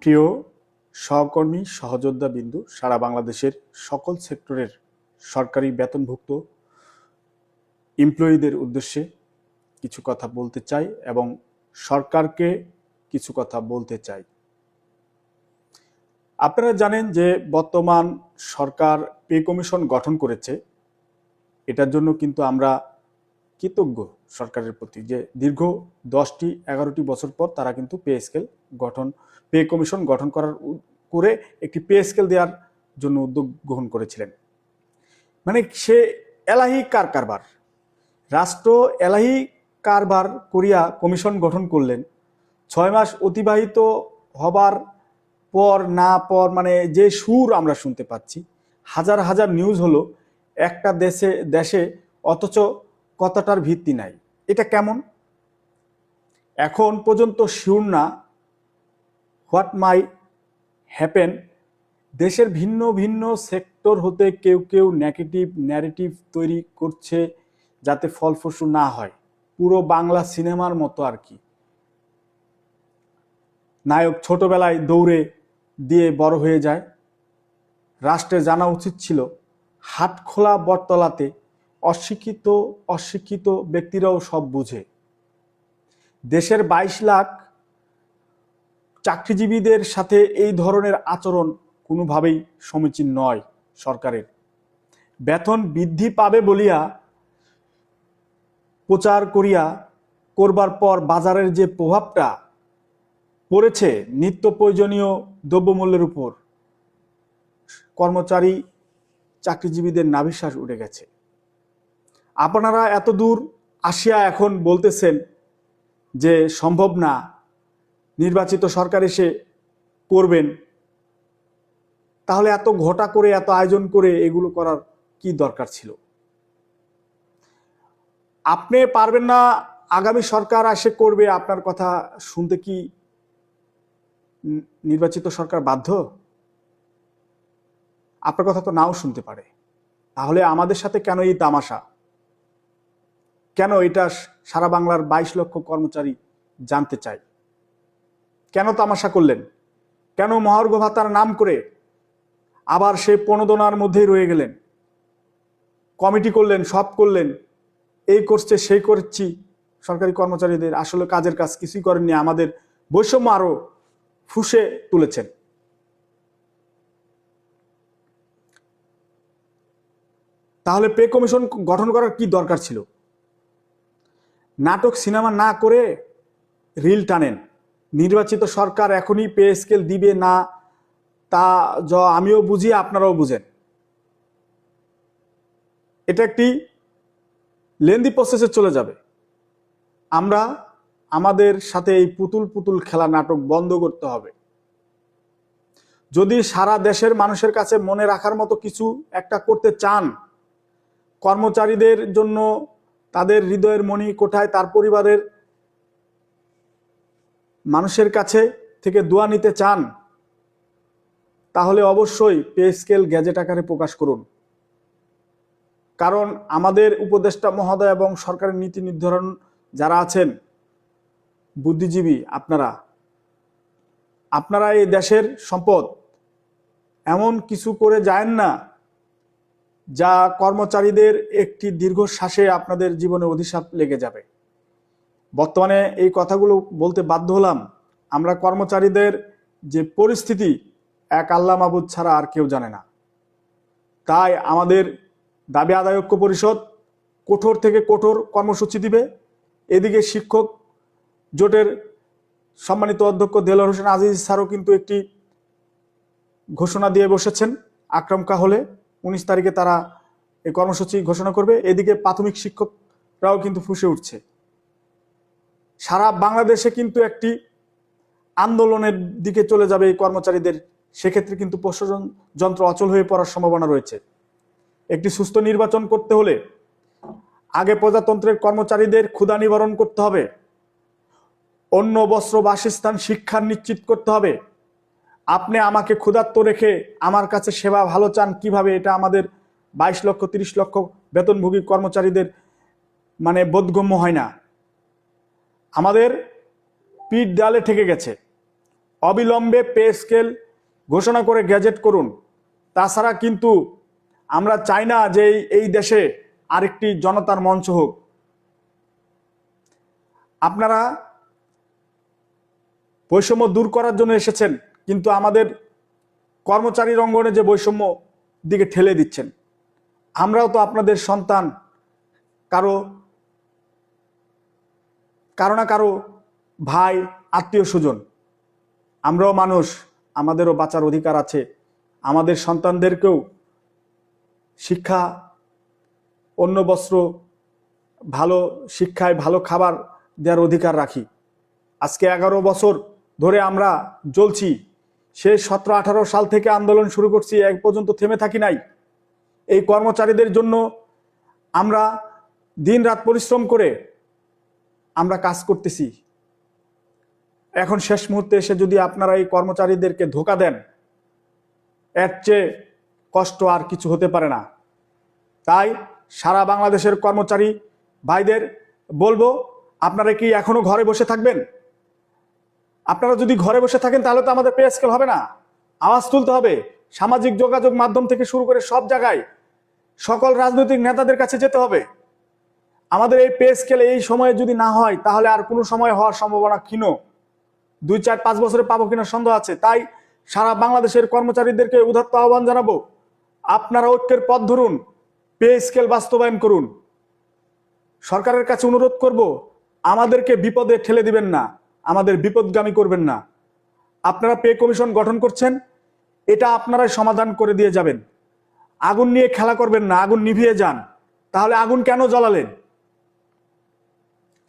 প্রিয় সহকর্মী সহযোদ্ধা বিন্দু, সারা বাংলাদেশের সকল সেক্টরের সরকারি বেতনভুক্ত এমপ্লয়ীদের উদ্দেশ্যে কিছু কথা বলতে চাই এবং সরকারকে কিছু কথা বলতে চাই। আপনারা জানেন যে বর্তমান সরকার পে কমিশন গঠন করেছে। এটার জন্য কিন্তু আমরা কৃতজ্ঞ সরকারের প্রতি, যে দীর্ঘ 10-11টি বছর পর তারা কিন্তু পে কমিশন গঠন করে একটি পে স্কেল দেওয়ার জন্য উদ্যোগ গ্রহণ করেছিলেন। মানে সে এলাহি কারবার, রাষ্ট্র এলাহি কারবার করিয়া কমিশন গঠন করলেন। 6 মাস অতিবাহিত হবার পর মানে যে সুর আমরা শুনতে পাচ্ছি, হাজার হাজার নিউজ হলো একটা দেশে, অথচ কতটার ভিত্তি নাই। এটা কেমন? এখন পর্যন্ত শিওর না হোয়াট মাই হ্যাপেন। দেশের ভিন্ন ভিন্ন সেক্টর হতে কেউ কেউ নেগেটিভ ন্যারেটিভ তৈরি করছে যাতে ফলপ্রসূ না হয়। পুরো বাংলা সিনেমার মতো আর কি। নায়ক ছোটবেলায় দৌড়ে দিয়ে বড় হয়ে যায়। রাষ্ট্রের জানা উচিত ছিল হাটখোলা বটতলাতে অশিক্ষিত ব্যক্তিরাও সব বুঝে। দেশের 22 লাখ চাকরিজীবীদের সাথে এই ধরনের আচরণ কোনোভাবেই সমীচীন নয়। সরকারের বেতন বৃদ্ধি পাবে বলিয়া প্রচার করবার পর বাজারের যে প্রভাবটা পড়েছে নিত্য প্রয়োজনীয় দ্রব্যমূল্যের উপর, কর্মচারী চাকরিজীবীদের নাভিশ্বাস উঠে গেছে। আপনারা এত দূর আসিয়া এখন বলতেছেন যে সম্ভব না, নির্বাচিত সরকার এসে করবেন। তাহলে এত ঘটা করে, এত আয়োজন করে এগুলো করার কি দরকার ছিল? আপনি পারবেন না, আগামী সরকার এসে করবে, আপনার কথা শুনতে কি নির্বাচিত সরকার বাধ্য? আপনার কথা তো নাও শুনতে পারে। তাহলে আমাদের সাথে কেন এই তামাশা? কেন? এটা সারা বাংলার 22 লক্ষ কর্মচারী জানতে চায়। কেন তামাশা করলেন? কেন মহার্ঘ ভাতার নাম করে আবার সেই প্রণোদনার মধ্যেই রয়ে গেলেন? কমিটি করলেন, সব করলেন, এই করছে সেই করছি সরকারি কর্মচারীদের, আসলে কাজের কাজ কিছুই করেননি। আমাদের বৈষম্য আরো ফুসে তুলেছেন। তাহলে পে কমিশন গঠন করার কি দরকার ছিল? নাটক সিনেমা না করে রিল টানেন। নির্বাচিত সরকার এখনই পে স্কেল দিবে না, তা আমিও বুঝি, আপনারাও বুঝেন। এটা একটি লেন্দি প্রসেসে চলে যাবে। আমরা আমাদের সাথে এই পুতুল খেলা নাটক বন্ধ করতে হবে। যদি সারা দেশের মানুষের কাছে মনে রাখার মতো কিছু একটা করতে চান, কর্মচারীদের জন্য, তাদের হৃদয়ের মণি কোঠায়, তার পরিবারের মানুষের কাছে থেকে দোয়া নিতে চান, তাহলে অবশ্যই পে স্কেল গ্যাজেট আকারে প্রকাশ করুন। কারণ আমাদের উপদেষ্টা মহোদয় এবং সরকারের নীতি নির্ধারণ যারা আছেন, বুদ্ধিজীবী, আপনারা এই দেশের সম্পদ, এমন কিছু করে যায়েন না যা কর্মচারীদের একটি দীর্ঘশ্বাসে আপনাদের জীবনে অভিশাপ লেগে যাবে। বর্তমানে এই কথাগুলো বলতে বাধ্য হলাম। আমরা কর্মচারীদের যে পরিস্থিতি, এক আল্লাহ মাবুদ ছাড়া আর কেউ জানে না। তাই আমাদের দাবি আদায় ঐক্য পরিষদ কঠোর থেকে কঠোর কর্মসূচি দিবে। এদিকে শিক্ষক জোটের সম্মানিত অধ্যক্ষ দেলোয়ার হোসেন আজিজ স্যারও কিন্তু একটি ঘোষণা দিয়ে বসেছেন। আক্রমকা হলে 19 তারিখে তারা এই কর্মসূচি ঘোষণা করবে। এদিকে প্রাথমিক শিক্ষকরাও কিন্তু ফুঁসে উঠছে। সারা বাংলাদেশে কিন্তু একটি আন্দোলনের দিকে চলে যাবে এই কর্মচারীদের। সেক্ষেত্রে কিন্তু প্রশাসন যন্ত্র অচল হয়ে পড়ার সম্ভাবনা রয়েছে। একটি সুস্থ নির্বাচন করতে হলে আগে প্রজাতন্ত্রের কর্মচারীদের ক্ষুধা নিবারণ করতে হবে, অন্ন, বস্ত্র, বাসস্থান, শিক্ষা নিশ্চিত করতে হবে। আপনি আমাকে ক্ষুধার্ত রেখে আমার কাছে সেবা ভালো চান কিভাবে? এটা আমাদের 22 লক্ষ 30 লক্ষ বেতনভোগী কর্মচারীদের মানে বোধগম্য হয় না। আমাদের পিঠ দেয়ালে ঠেকে গেছে। অবিলম্বে পে স্কেল ঘোষণা করে গ্যাজেট করুন। তাছাড়া কিন্তু আমরা চাই না যে এই দেশে আরেকটি জনতার মঞ্চ হোক। আপনারা বৈষম্য দূর করার জন্য এসেছেন, কিন্তু আমাদের কর্মচারীর অঙ্গনে যে বৈষম্য দিকে ঠেলে দিচ্ছেন। আমরাও তো আপনাদের সন্তান, কারো না কারো ভাই, আত্মীয় স্বজন। আমরাও মানুষ, আমাদেরও বাঁচার অধিকার আছে। আমাদের সন্তানদেরকেও শিক্ষা, অন্য বস্ত্র, ভালো শিক্ষায় ভালো খাবার দেওয়ার অধিকার রাখি। আজকে 11 বছর ধরে আমরা জ্বলছি। সে 17-18 সাল থেকে আন্দোলন শুরু করছি, এক পর্যন্ত থেমে থাকি নাই। এই কর্মচারীদের জন্য আমরা দিন রাত পরিশ্রম করে আমরা কাজ করতেছি। এখন শেষ মুহূর্তে এসে যদি আপনারা এই কর্মচারীদেরকে ধোঁকা দেন, এর চেয়ে কষ্ট আর কিছু হতে পারে না। তাই সারা বাংলাদেশের কর্মচারী ভাইদের বলবো, আপনারা কি এখনো ঘরে বসে থাকবেন? আপনারা যদি ঘরে বসে থাকেন তাহলে তো আমাদের পে স্কেল হবে না। আওয়াজ তুলতে হবে। সামাজিক যোগাযোগ মাধ্যম থেকে শুরু করে সব জায়গায় সকল রাজনৈতিক নেতাদের কাছে যেতে হবে। আমাদের এই পে স্কেল এই সময়ে যদি না হয় তাহলে আর কোনো সময় হওয়ার সম্ভাবনা ক্ষীণ। 2-4-5 বছরে পাবো কিনা সন্দেহ আছে। তাই সারা বাংলাদেশের কর্মচারীদেরকে উদাত্ত আহ্বান জানাবো, আপনারা ঐক্যের পথ ধরুন, পে স্কেল বাস্তবায়ন করুন। সরকারের কাছে অনুরোধ করব, আমাদেরকে বিপদে ঠেলে দিবেন না, আমাদের বিপদগামী করবেন না। আপনারা পে কমিশন গঠন করছেন, এটা আপনারাই সমাধান করে দিয়ে যাবেন। আগুন নিয়ে খেলা করবেন না, আগুন নিভিয়ে যান। তাহলে আগুন কেন জ্বালালেন?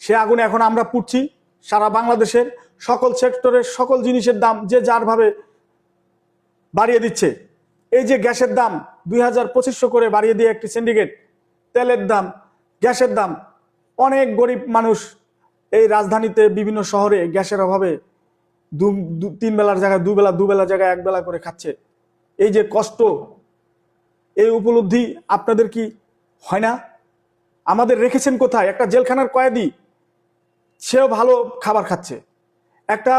সে আগুন এখন আমরা পুড়ছি। সারা বাংলাদেশের সকল সেক্টরের সকল জিনিসের দাম যে যার ভাবে বাড়িয়ে দিচ্ছে। এই যে গ্যাসের দাম 2200 করে বাড়িয়ে দিয়ে একটি সিন্ডিকেট, তেলের দাম, গ্যাসের দাম, অনেক গরিব মানুষ এই রাজধানীতে বিভিন্ন শহরে গ্যাসের অভাবে 3 বেলার জায়গায় 2 বেলা, 2 বেলা জায়গায় 1 বেলা করে খাচ্ছে। এই যে কষ্ট, এই উপলব্ধি আপনাদের কি হয় না? আমাদের রেখেছেন কোথায়? একটা জেলখানার কয়েদি, সেও ভালো খাবার খাচ্ছে। একটা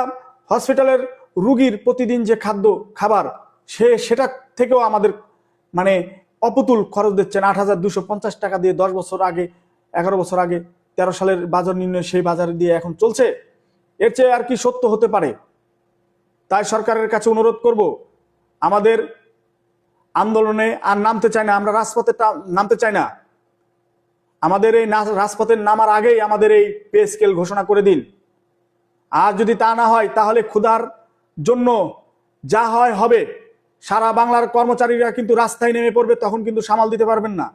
হসপিটালের রুগীর প্রতিদিন যে খাবার সেটা থেকেও আমাদের মানে অপুতুল খরচ দিচ্ছেন। 8,250 টাকা দিয়ে 10 বছর আগে, 11 বছর আগে 13 সালের বাজার নির্ণয় সেই বাজারে দিয়ে এখন চলছে। এর চেয়ে আর কি সত্য হতে পারে? তাই সরকারের কাছে অনুরোধ করব, আমাদের আন্দোলনে আর নামতে চাই না, আমরা রাজপথে নামতে চাই না। আমাদের এই রাজপথে নামার আগেই আমাদের এই পে স্কেল ঘোষণা করে দিন। আর যদি তা না হয় তাহলে ক্ষুধার জন্য যা হয় হবে। সারা বাংলার কর্মচারীরা কিন্তু রাস্তায় নেমে পড়বে, তখন কিন্তু সামাল দিতে পারবেন না।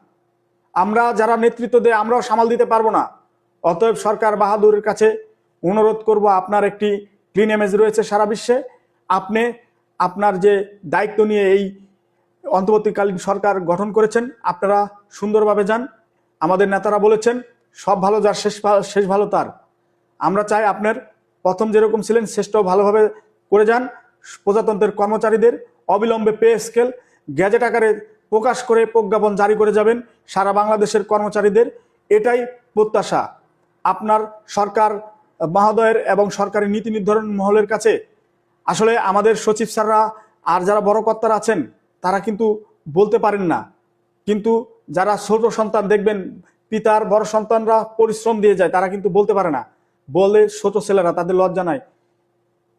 আমরা যারা নেতৃত্ব দেয় আমরাও সামাল দিতে পারবো না। অতএব সরকার বাহাদুরের কাছে অনুরোধ করব, আপনার একটি ক্লিন ইমেজ রয়েছে সারা বিশ্বে। আপনি আপনার যে দায়িত্ব নিয়ে এই অন্তর্বর্তীকালীন সরকার গঠন করেছেন, আপনারা সুন্দরভাবে যান। আমাদের নেতারা বলেছেন, সব ভালো যার শেষ ভালো তার। আমরা চাই আপনার প্রথম যেরকম ছিলেন শেষটাও ভালোভাবে করে যান। প্রজাতন্ত্রের কর্মচারীদের অবিলম্বে পে স্কেল গ্যাজেট আকারে প্রকাশ করে প্রজ্ঞাপন জারি করে যাবেন। সারা বাংলাদেশের কর্মচারীদের এটাই প্রত্যাশা। আপনার সরকার মহোদয়ের এবং সরকারি নীতি নির্ধারণ মহলের কাছে আসলে আমাদের সচিব স্যাররা আর যারা বড় কর্তারা আছেন তারা কিন্তু বলতে পারেন না, কিন্তু যারা ছোট সন্তান দেখবেন পিতার বড় সন্তানরা পরিশ্রম দিয়ে যায়, তারা কিন্তু বলতে পারে না। বলে ছোট ছেলেরা, তাদের লজ্জা নাই,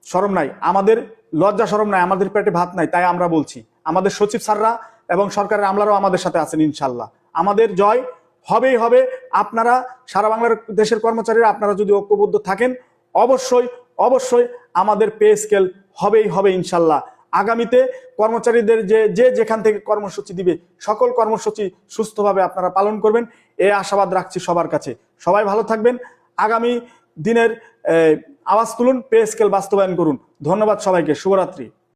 শরম নাই। আমাদের লজ্জা শরম নাই, আমাদের পেটে ভাত নাই, তাই আমরা বলছি। আমাদের সচিব স্যাররা এবং সরকারের আমলারাও আমাদের সাথে আছেন ইনশাল্লাহ। আমাদের জয় হবেই হবে। আপনারা সারা বাংলার দেশের কর্মচারীরা আপনারা যদি ঐক্যবদ্ধ থাকেন, অবশ্যই অবশ্যই আমাদের পে স্কেল হবেই হবে ইনশাল্লাহ। আগামীতে কর্মচারীদের যে যেখান থেকে কর্মসূচি দিবে সকল কর্মসূচি সুস্থভাবে আপনারা পালন করবেন, এ আশাবাদ রাখছি সবার কাছে। সবাই ভালো থাকবেন। আগামী দিনের আওয়াজ তুলুন, পে স্কেল বাস্তবায়ন করুন। ধন্যবাদ সবাইকে। শুভরাত্রি।